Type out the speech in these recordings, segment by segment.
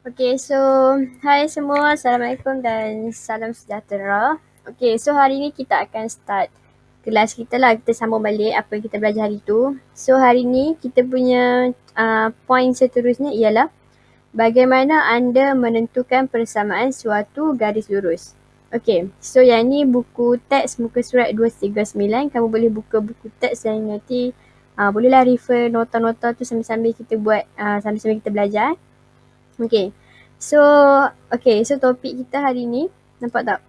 Okay, so hai semua, Assalamualaikum dan salam sejahtera. Okay, so hari ni kita akan start kelas kita lah. Kita sambung balik apa yang kita belajar hari tu. So hari ni kita punya point seterusnya ialah bagaimana anda menentukan persamaan suatu garis lurus. Okay, so yang ni buku teks muka surat 239. Kamu boleh buka buku teks dan nanti bolehlah refer nota-nota tu sambil-sambil kita buat, sambil-sambil kita belajar. Okay, so topik kita hari ni, nampak tak?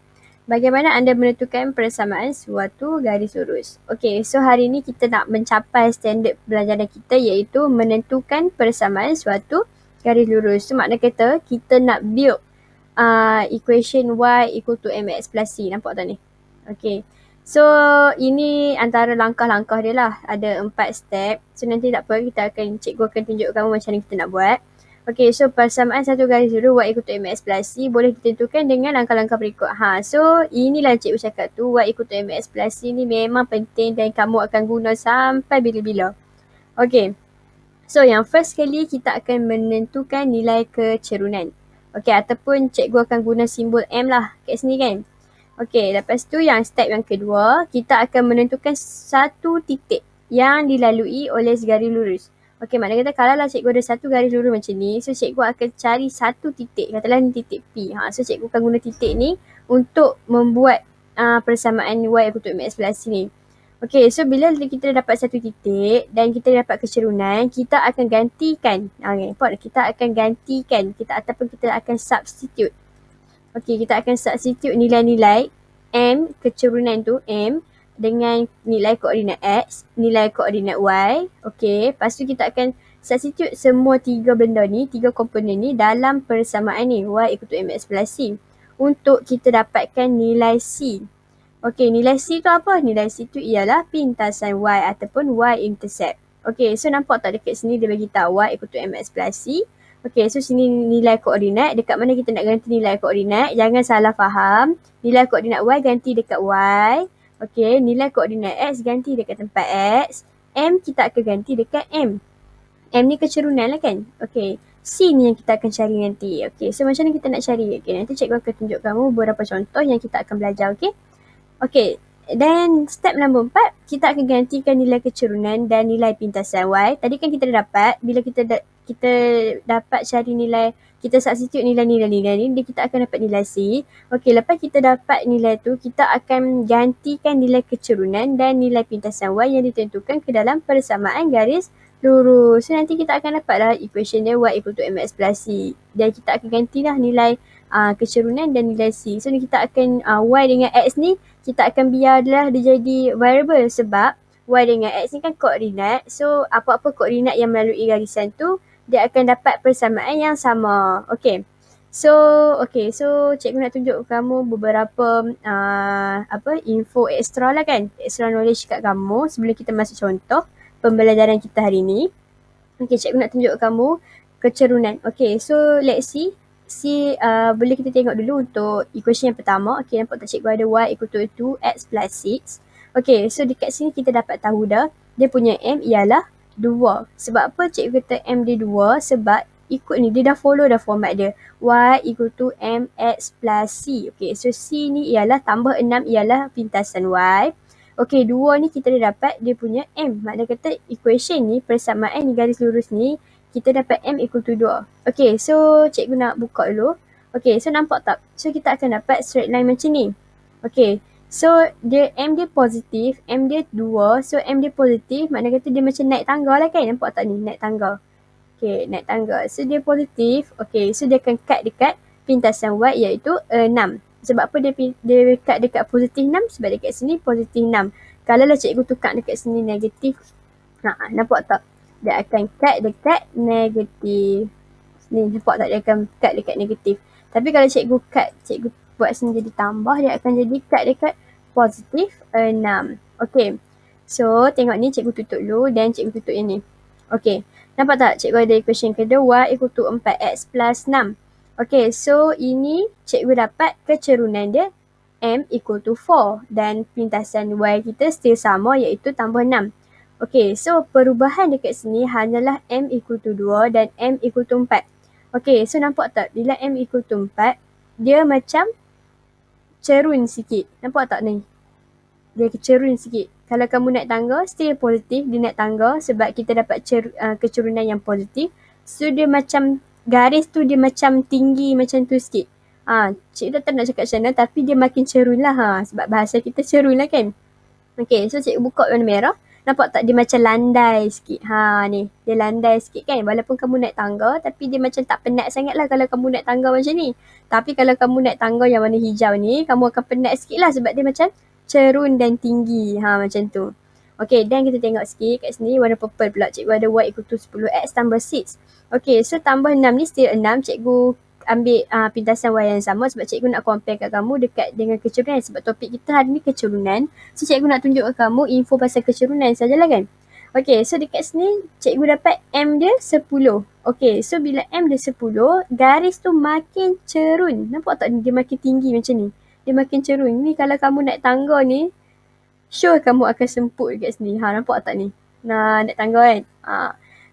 Bagaimana anda menentukan persamaan suatu garis lurus? Okay, so hari ni kita nak mencapai standard pelajaran kita iaitu menentukan persamaan suatu garis lurus. So makna kata kita nak build equation y equal to mx plus c. Nampak tak ni? Okay, so ini antara langkah-langkah dia lah. Ada 4 step. So nanti tak apa, cikgu akan tunjuk kamu macam mana kita nak buat. Okay, so persamaan satu garis lurus y equal to mx plus c boleh ditentukan dengan langkah-langkah berikut. So inilah cikgu cakap tu, y equal to mx plus c ni memang penting dan kamu akan guna sampai bila-bila. Okay, so yang first kali kita akan menentukan nilai kecerunan. Okay, ataupun cikgu akan guna simbol M lah kat sini kan. Okay, lepas tu yang step yang kedua, kita akan menentukan satu titik yang dilalui oleh segaris lurus. Okay, maknanya kata kalau lah cikgu ada satu garis lurus macam ni, so cikgu akan cari satu titik, katalah ni titik P. So cikgu akan guna titik ni untuk membuat persamaan y equal to mx plus c ni. Okay, so bila kita dapat satu titik dan kita dapat kecerunan, kita akan gantikan. Kita akan gantikan ataupun kita akan substitute. Okay, kita akan substitute nilai-nilai M, kecerunan tu M, dengan nilai koordinat X, nilai koordinat Y. Okay, lepas tu kita akan substitute semua tiga benda ni, tiga komponen ni dalam persamaan ni, Y equal to mx plus c. Untuk kita dapatkan nilai C. Okay, nilai C tu apa? Nilai C tu ialah pintasan Y ataupun Y intercept. Okay, so nampak tak dekat sini dia bagi tahu Y equal to mx plus c. Okay, so sini nilai koordinat. Dekat mana kita nak ganti nilai koordinat? Jangan salah faham. Nilai koordinat Y ganti dekat Y. Okay, nilai koordinat X ganti dekat tempat X. M kita akan ganti dekat M. M ni kecerunan lah kan? Okay, C ni yang kita akan cari nanti. Okay, so macam mana kita nak cari? Okay, nanti cikgu akan tunjuk kamu beberapa contoh yang kita akan belajar. Okay. Okay, dan step nombor 4, kita akan gantikan nilai kecerunan dan nilai pintasan Y. Tadi kan kita dah dapat, bila kita dapat cari nilai, kita substitute nilai-nilai ni, kita akan dapat nilai C. Okay, lepas kita dapat nilai tu, kita akan gantikan nilai kecerunan dan nilai pintasan Y yang ditentukan ke dalam persamaan garis lurus. So nanti kita akan dapatlah equation dia Y equal to mx plus c. Dan kita akan gantilah nilai kecerunan dan nilai C. So ni kita akan Y dengan X ni, kita akan biarlah dia jadi variable sebab Y dengan X ni kan koordinat. So apa-apa koordinat yang melalui garisan tu, dia akan dapat persamaan yang sama. Okay. So cikgu nak tunjuk kamu beberapa info extra lah kan. Extra knowledge kat kamu sebelum kita masuk contoh pembelajaran kita hari ni. Okay, cikgu nak tunjuk kamu kecerunan. Okay, so let's see. Boleh kita tengok dulu untuk equation yang pertama. Okay, nampak tak cikgu ada Y equal to 2x plus 6. Okay, so dekat sini kita dapat tahu dah dia punya M ialah 2. Sebab apa cikgu kata M dia 2? Sebab ikut ni, dia dah follow dah format dia. Y equal to mx plus c. Okay, so c ni ialah tambah 6 ialah pintasan Y. Okay, 2 ni kita dah dapat dia punya M. Maknanya kata equation ni, persamaan ni garis lurus ni, kita dapat M equal to 2. Okay, so cikgu nak buka dulu. Okay, so nampak tak? So kita akan dapat straight line macam ni. Okay, so dia M dia positif, M dia 2. So M dia positif, maknanya kata dia macam naik tangga lah kan? Nampak tak ni? Naik tangga. Okay, naik tangga. So dia positif. Okay, so dia akan cut dekat pintasan Y iaitu 6. Sebab apa dia cut dekat positif 6? Sebab dekat sini positif 6. Kalau lah cikgu tukar dekat sini negatif, nampak tak? Dia akan cut dekat negatif. Ni nampak tak? Dia akan cut dekat negatif. Tapi kalau cikgu buat sini jadi tambah, dia akan jadi cut dekat positif 6. Okay. So tengok ni, cikgu tutup dulu dan cikgu tutup yang ni. Okay. Nampak tak? Cikgu ada equation kedua, Y equal to 4x plus 6. Okay, so ini cikgu dapat kecerunan dia M equal to 4 dan pintasan Y kita still sama iaitu tambah 6. Okay, so perubahan dekat sini hanyalah M equal to 2 dan M equal to 4. Okay, so nampak tak? Bila M equal to 4, dia macam cerun sikit. Nampak tak ni? Dia cerun sikit. Kalau kamu naik tangga, still positif. Dia naik tangga sebab kita dapat kecerunan yang positif. So, dia macam, garis tu dia macam tinggi macam tu sikit. Cikgu tak nak cakap macam mana, tapi dia makin cerun lah. Sebab bahasa kita cerun lah kan. Okay, so cikgu buka warna merah. Nampak tak dia macam landai sikit. Ni. Dia landai sikit kan. Walaupun kamu naik tangga, tapi dia macam tak penat sangat lah kalau kamu naik tangga macam ni. Tapi kalau kamu naik tangga yang warna hijau ni, kamu akan penat sikit lah sebab dia macam cerun dan tinggi. Macam tu. Okay, dan kita tengok sikit kat sini warna purple pula. Cikgu ada y equal to 10x tambah 6. Okay, so tambah 6 ni still 6. Cikgu ambil pintasan y yang sama sebab cikgu nak compare kat kamu dekat dengan kecerunan. Sebab topik kita hari ni kecerunan. So, cikgu nak tunjuk kat kamu info pasal kecerunan sajalah kan. Okay, so dekat sini cikgu dapat M dia 10. Okay, so bila M dia 10, garis tu makin cerun. Nampak tak dia makin tinggi macam ni? Dia makin cerun. Ni kalau kamu naik tangga ni, sure kamu akan semput dekat sini. Nampak tak ni? Naik tangga kan?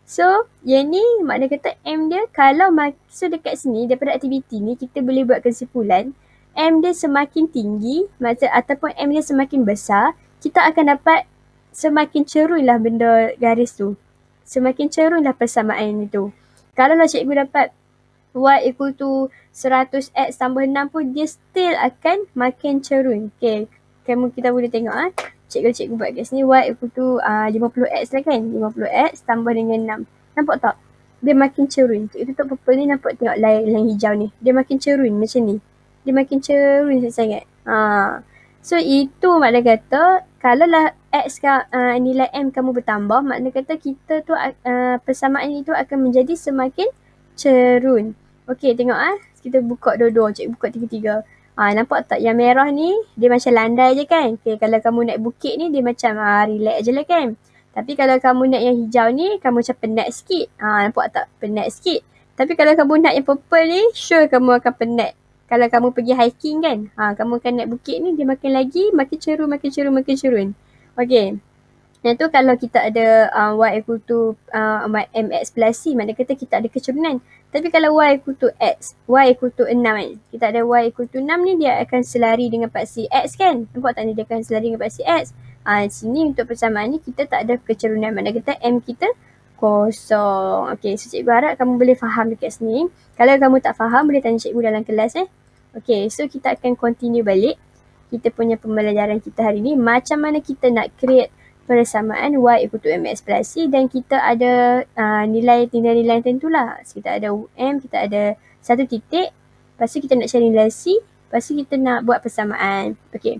So, yang ni makna kata M dia kalau so dekat sini daripada aktiviti ni kita boleh buat kesimpulan M dia semakin tinggi ataupun M dia semakin besar, kita akan dapat semakin cerun lah benda garis tu. Semakin cerun lah persamaan itu. Kalau lah cikgu dapat y equal to 100x tambah 6 pun dia still akan makin cerun. Okay, kita boleh tengok cikgu buat kat sini y equal to 50x lah kan. 50x tambah dengan 6. Nampak tak? Dia makin cerun. Itu tak purple ni nampak tengok line hijau ni. Dia makin cerun macam ni. Dia makin cerun sangat. So itu makna kata kalau lah x nilai M kamu bertambah, makna kata kita tu persamaan itu akan menjadi semakin cerun. Okay, tengok kita buka dua-dua. Cikgu buka tiga-tiga. Nampak tak yang merah ni dia macam landai je kan. Okay, kalau kamu naik bukit ni dia macam relax je lah kan. Tapi kalau kamu naik yang hijau ni kamu macam penat sikit. Nampak tak? Penat sikit. Tapi kalau kamu naik yang purple ni, sure kamu akan penat. Kalau kamu pergi hiking kan, kamu akan naik bukit ni dia makin cerun. Okay. Yang tu kalau kita ada y equal to mx plus c, maknanya kita ada kecerunan. Tapi kalau y equal to x, y equal to 6 kan. Kita ada y equal to 6 ni dia akan selari dengan paksi x kan. Nampak tak ni dia akan selari dengan paksi x. Sini untuk persamaan ni kita tak ada kecerunan. Maknanya kita M kita kosong. Okay, so cikgu harap kamu boleh faham dekat sini. Kalau kamu tak faham boleh tanya cikgu dalam kelas Okay, so kita akan continue balik kita punya pembelajaran kita hari ni. Macam mana kita nak create persamaan y equal to mx plus c dan kita ada nilai-nilai tentulah. So, kita ada m, kita ada satu titik. Lepas tu kita nak cari nilai c. Lepas tu kita nak buat persamaan. Okay.